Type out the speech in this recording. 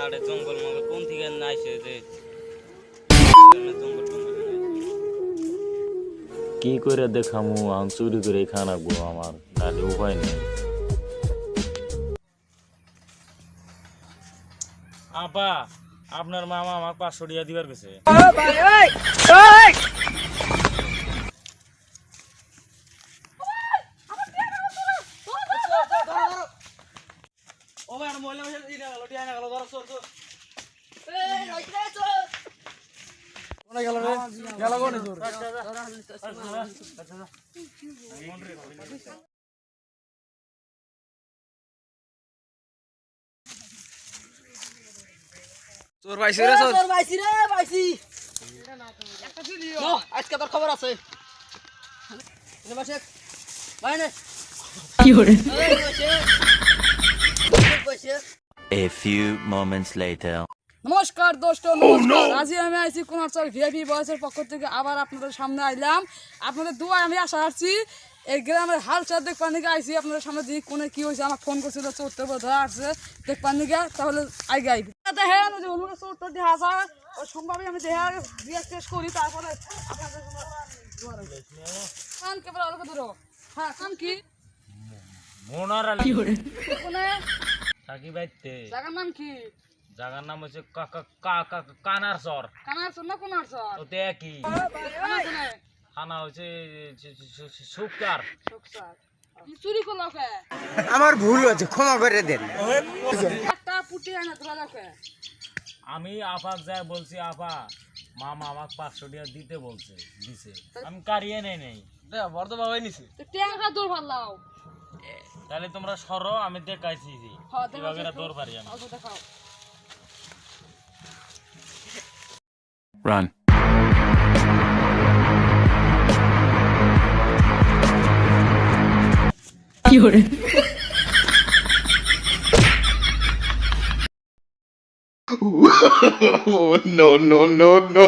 আরে জঙ্গল মঙ্গল কোন থেকে আইছে যে জঙ্গল কি করে দেখামু আমি চুরি করে খানাবো আমার নাহলে উপায় নেই। আপা আপনার মামা আমাকে 500 টাকা দিবার গেছে। চোর পাইছি রে চোর পাইছি আজকে তোর খবর আছে A few moments later. নমস্কার দোস্ত, নমস্কার। আজকে আমি আইছি কোনারচর ভিআইপি বয়সের পক্ষ থেকে আবার আপনাদের সামনে আইলাম। আপনাদের দোয়ায় আমি আশা আসছি এই গ্রামের হালচাল দেখবার নিকে আইছি আপনাদের সামনে দিই কোনে কি হয়েছে। আমার ফোন করছিল চোরটার বোধ আসছে দেখবার নিকে, তাহলে আগে আইবি দেখেন যে অন্য চোরটার দিয়ে আসা ও সম্ভাবী আমি দেখে রিয়াক টেস্ট করি, তারপরে আপনাদের কান কেবল আলোকে ধরো। হ্যাঁ কান কি মোনার আলী কোনে থাকি বাইতে জায়গার নাম কি? জায়গার নাম হচ্ছে কানার চর। কানার চোর না কোনার চর? ওতে একই কানা কোনে? থানা হচ্ছে সুকার। চুরি করলো কে? আমার ভুল হয়েছে, ক্ষমা করে দেন। একটা পুটি আনা ধরা কে? আমি আপাক যাই বলছি আপা মামা আমাকে 500 টাকা দিতে বলছে, দিছে আমি কারিয়ে নেই বর্দ বাবাই নিছে। তো টেঙ্গা দৌড় ভাল্লাও। তাহলে তোমরা সরো, আমি দেখাইছি যে হ্যাঁ কিভাবে দৌড় পারি আমি। দেখাও। Run. Oh, no, no, no, no.